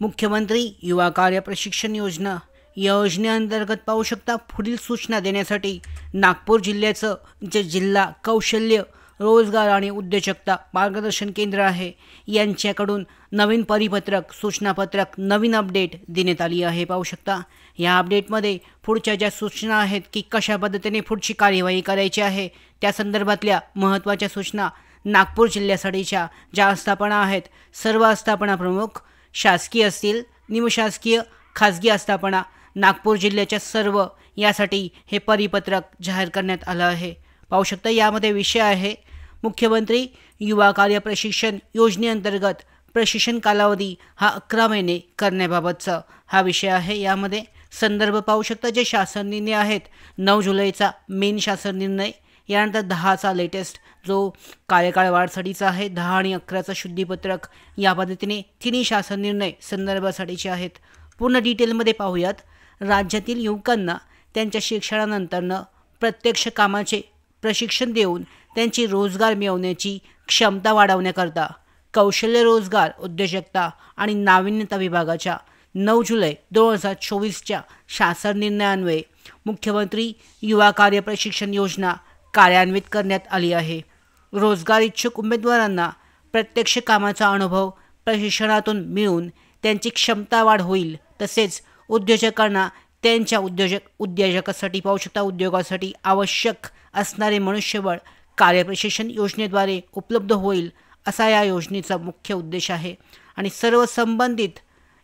मुख्यमंत्री युवा कार्य प्रशिक्षण योजना या योजनेअंतर्गत पाहू शकता पुढील सूचना देण्यासाठी नागपूर जिल्ह्याचं जे जिल्हा कौशल्य रोजगार आणि उद्योजकता मार्गदर्शन केंद्र आहे यांच्याकडून नवीन परिपत्रक सूचनापत्रक नवीन अपडेट देण्यात आली आहे। पाहू शकता या अपडेटमध्ये पुढच्या ज्या सूचना आहेत की कशा पद्धतीने पुढची कार्यवाही करायची आहे त्या संदर्भातल्या महत्त्वाच्या सूचना नागपूर जिल्ह्यासाठीच्या ज्या आस्थापना आहेत सर्व आस्थापना प्रमुख शासकीय असतील निमशासकीय खाजगी आस्थापना नागपूर जिल्ह्याच्या सर्व यासाठी हे परिपत्रक जाहीर करण्यात आलं आहे। पाहू शकता यामध्ये विषय आहे मुख्यमंत्री युवा कार्य प्रशिक्षण योजनेअंतर्गत प्रशिक्षण कालावधी हा 11 महिने करण्याबाबतचा हा विषय आहे। यामध्ये संदर्भ पाहू शकता जे शासन निर्णय आहेत 9 जुलैचा मेन शासन निर्णय, यानंतर 10चा लेटेस्ट जो कार्यकाळ वाढसाठीचा आहे 10 आणि 11चा शुद्धीपत्रक, या पद्धतीने तिन्ही शासन निर्णय संदर्भासाठीचे आहेत। पूर्ण डिटेलमध्ये पाहूयात। राज्यातील युवकांना त्यांच्या शिक्षणानंतरनं प्रत्यक्ष कामाचे प्रशिक्षण देऊन त्यांची रोजगार मिळवण्याची क्षमता वाढवण्याकरता कौशल्य रोजगार उद्योजकता आणि नाविन्यता विभागाच्या 9 जुलै 2024च्या शासन निर्णयान्वये मुख्यमंत्री युवा कार्य प्रशिक्षण योजना कार्यान्वित करण्यात आली आहे। रोजगार इच्छुक उमेदवारांना प्रत्यक्ष कामाचा अनुभव प्रशिक्षणातून मिळून त्यांची क्षमता वाढ होईल, तसेच उद्योजकांना त्यांच्या उद्योजकासाठी पाहू शकता उद्योगासाठी आवश्यक असणारे मनुष्यबळ कार्यप्रशिक्षण योजनेद्वारे उपलब्ध होईल असा या योजनेचा मुख्य उद्देश आहे। आणि सर्व संबंधित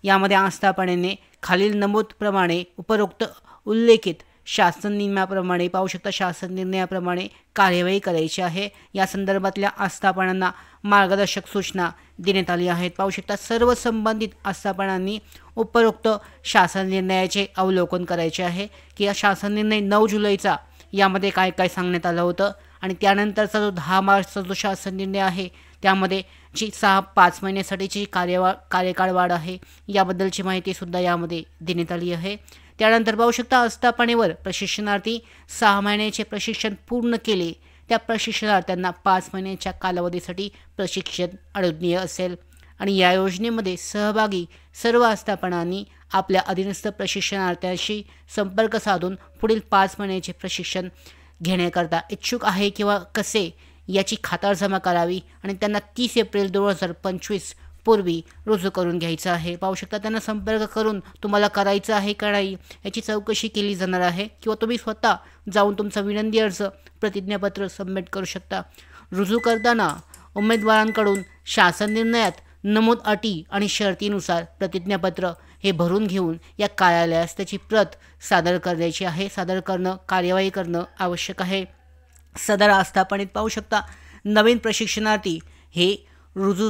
यामध्ये आस्थापनेने खालील नमूदप्रमाणे उपरोक्त उल्लेखित शासन नियमाप्रमाणे पाहू शकता शासन निर्णयाप्रमाणे कार्यवाही करायची आहे। या संदर्भातल्या आस्थापनांना मार्गदर्शक सूचना देण्यात आली आहेत। पाहू शकता सर्व संबंधित आस्थापनांनी उपरोक्त शासन निर्णयाचे अवलोकन करायचे आहे की या शासन निर्णय 9 जुलैचा यामध्ये काय काय सांगण्यात आलं होतं आणि त्यानंतरचा जो 10 मार्चचा जो शासन निर्णय आहे त्यामध्ये जी 5 महिन्यासाठीची कार्यकाळ वाढ आहे याबद्दलची माहिती सुद्धा यामध्ये देण्यात आली आहे। त्यानंतर पाहू शकता आस्थापनेवर प्रशिक्षणार्थी 6 महिन्याचे प्रशिक्षण पूर्ण केले त्या प्रशिक्षणार्थ्यांना 5 महिन्याच्या कालावधीसाठी प्रशिक्षण अनुज्ञेय असेल। आणि या योजनेमध्ये सहभागी सर्व आस्थापनांनी आपल्या अधीनस्थ प्रशिक्षणार्थ्यांशी संपर्क साधून पुढील 5 महिन्याचे प्रशिक्षण घेण्याकरता इच्छुक आहे किंवा कसे याची खातरजमा करावी आणि त्यांना 30 एप्रिल 2025 पूर्वी रुजू करून घ्यायचं आहे। पाहू शकता त्यांना संपर्क करून तुम्हाला करायचं आहे का नाही याची चौकशी केली जाणार आहे किंवा तुम्ही स्वतः जाऊन तुमचा विनंती अर्ज प्रतिज्ञापत्र सबमिट करू शकता। रुजू करताना उमेदवारांकडून शासन निर्णयात नमूद अटी आणि शर्तीनुसार प्रतिज्ञापत्र हे भरून घेऊन या कार्यालयास त्याची प्रत सादर करायची आहे। सादर करणं कार्यवाही करणं आवश्यक आहे। सदर आस्थापनेत पाहू शकता नवीन प्रशिक्षणार्थी हे रुजू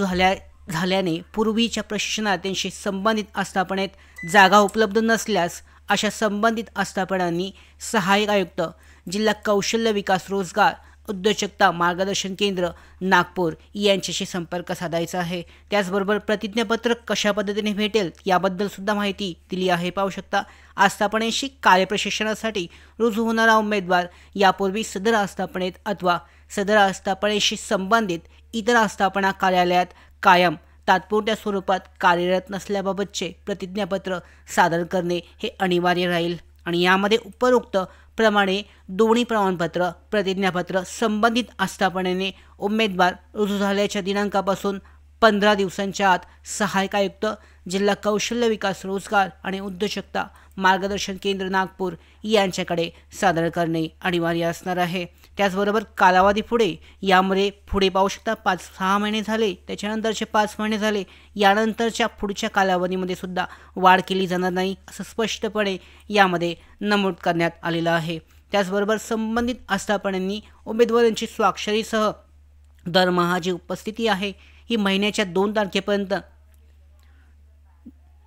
झाल्याने पूर्वीच्या प्रशिक्षणार्थ्यांशी संबंधित आस्थापनेत जागा उपलब्ध नसल्यास अशा संबंधित आस्थापनांनी सहाय्यक आयुक्त जिल्हा कौशल्य विकास रोजगार उद्योजकता मार्गदर्शन केंद्र नागपूर यांच्याशी संपर्क साधायचा आहे। त्याचबरोबर प्रतिज्ञापत्र कशा पद्धतीने भेटेल याबद्दल सुद्धा माहिती दिली आहे। पाहू शकता आस्थापनेशी कार्यप्रशिक्षणासाठी रुजू होणारा उमेदवार यापूर्वी सदर आस्थापनेत अथवा सदर आस्थापनेशी संबंधित इतर आस्थापना कार्यालयात कायम तात्पुरत्या स्वरूपात कार्यरत नसल्याबाबतचे प्रतिज्ञापत्र सादर करणे हे अनिवार्य राहील। आणि यामध्ये उपरोक्त प्रमाणे दोन्ही प्रमाणपत्र प्रतिज्ञापत्र संबंधित आस्थापनेने उमेदवार रुजू झाल्याच्या दिनांकापासून 15 दिवसांच्या आत सहाय्यक आयुक्त जिल्हा कौशल्य विकास रोजगार आणि उद्योजकता मार्गदर्शन केंद्र नागपूर यांच्याकडे सादर करणे अनिवार्य असणार आहे। त्याचबरोबर कालावधी यामध्ये पुढे पाहू शकता 5-6 महिने झाले, त्याच्यानंतरचे 5 महिने झाले, यानंतरच्या पुढच्या कालावधीमध्ये सुद्धा वाढ केली जाणार नाही असं स्पष्टपणे यामध्ये नमूद करण्यात आलेलं आहे। त्याचबरोबर संबंधित आस्थापनांनी उमेदवारांची स्वाक्षरीसह दरमहा जी उपस्थिती आहे ही महिन्याच्या 2 तारखेपर्यंत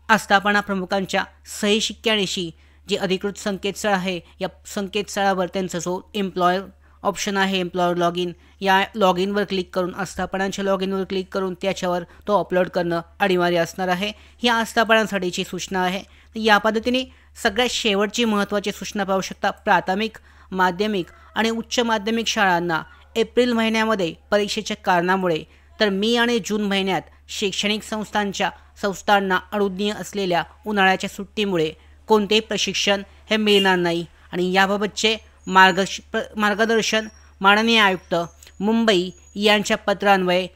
आस्थापना प्रमुखांच्या सही शिक्क्यानिशी जे अधिकृत संकेतस्थळ आहे या संकेतस्थळावर त्यांचा जो एम्प्लॉयर ऑप्शन आहे एम्प्लॉयर लॉग इन या लॉग इनवर क्लिक करून आस्थापनांच्या लॉग इनवर क्लिक करून त्याच्यावर तो अपलोड करणं अनिवार्य असणार आहे। ही आस्थापनांसाठीची सूचना आहे। या पद्धतीने सगळ्यात शेवटची महत्त्वाची सूचना पाहू शकता प्राथमिक माध्यमिक आणि उच्च माध्यमिक शाळांना एप्रिल महिन्यामध्ये परीक्षेच्या कारणामुळे तर मे आणि जून महिन्यात शैक्षणिक संस्थांना अनुज्ञेय असलेल्या उन्हाळ्याच्या सुट्टीमुळे कोणतेही प्रशिक्षण हे मिळणार नाही आणि याबाबतचे मार्गदर्शन माननीय आयुक्त मुंबई यांच्या पत्रान्वये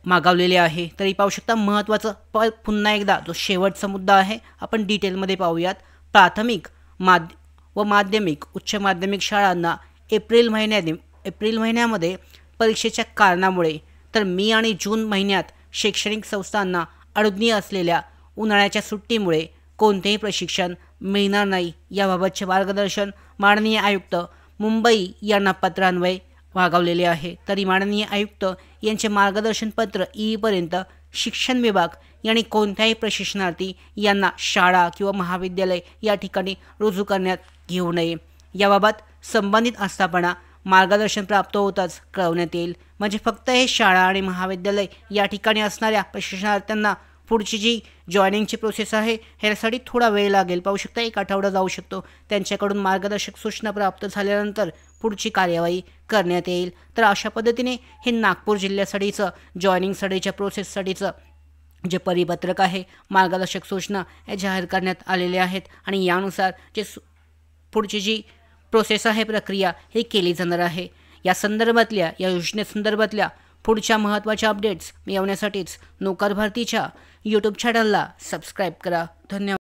मागवलेले आहे। तरी पाहू शकता महत्त्वाचं पुन्हा एकदा जो शेवटचा मुद्दा आहे आपण डिटेलमध्ये पाहूयात। प्राथमिक व माध्यमिक उच्च माध्यमिक शाळांना एप्रिल महिन्यामध्ये परीक्षेच्या कारणामुळे तर मे आणि जून महिन्यात शैक्षणिक संस्थांना अनुज्ञेय असलेल्या उन्हाळ्याच्या सुट्टीमुळे कोणतेही प्रशिक्षण मिळणार नाही याबाबतचे मार्गदर्शन माननीय आयुक्त मुंबई यांना पत्रान्वये मागवलेले आहे। तरी माननीय आयुक्त यांचे मार्गदर्शन पत्र येईपर्यंत शिक्षण विभाग यांनी कोणत्याही प्रशिक्षणार्थी यांना शाळा किंवा महाविद्यालय या ठिकाणी रुजू करण्यात घेऊ नये। याबाबत संबंधित आस्थापना मार्गदर्शन प्राप्त होताच कळवण्यात येईल। म्हणजे फक्त हे शाळा आणि महाविद्यालय या ठिकाणी असणाऱ्या प्रशिक्षणार्थ्यांना पुढची जी जॉईनिंगची प्रोसेस आहे ह्यासाठी थोडा वेळ लागेल। पाहू शकता 1 आठवडा जाऊ शकतो। त्यांच्याकडून मार्गदर्शक सूचना प्राप्त झाल्यानंतर पुढची कार्यवाही करण्यात येईल। तर अशा पद्धतीने हे नागपूर जिल्ह्यासाठीचं जॉईनिंगसाठीच्या प्रोसेससाठीचं जे परिपत्रक आहे मार्गदर्शक सूचना हे जाहीर करण्यात आलेले आहेत आणि यानुसार जे पुढची जी प्रोसेस आहे प्रक्रिया ही केली जाणार आहे। या योजनेसंदर्भातल्या पुढच्या महत्त्वाच्या अपडेट्स मिळवण्यासाठीच नोकर भरतीच्या यूट्यूब चॅनलला सबस्क्राईब करा। धन्यवाद।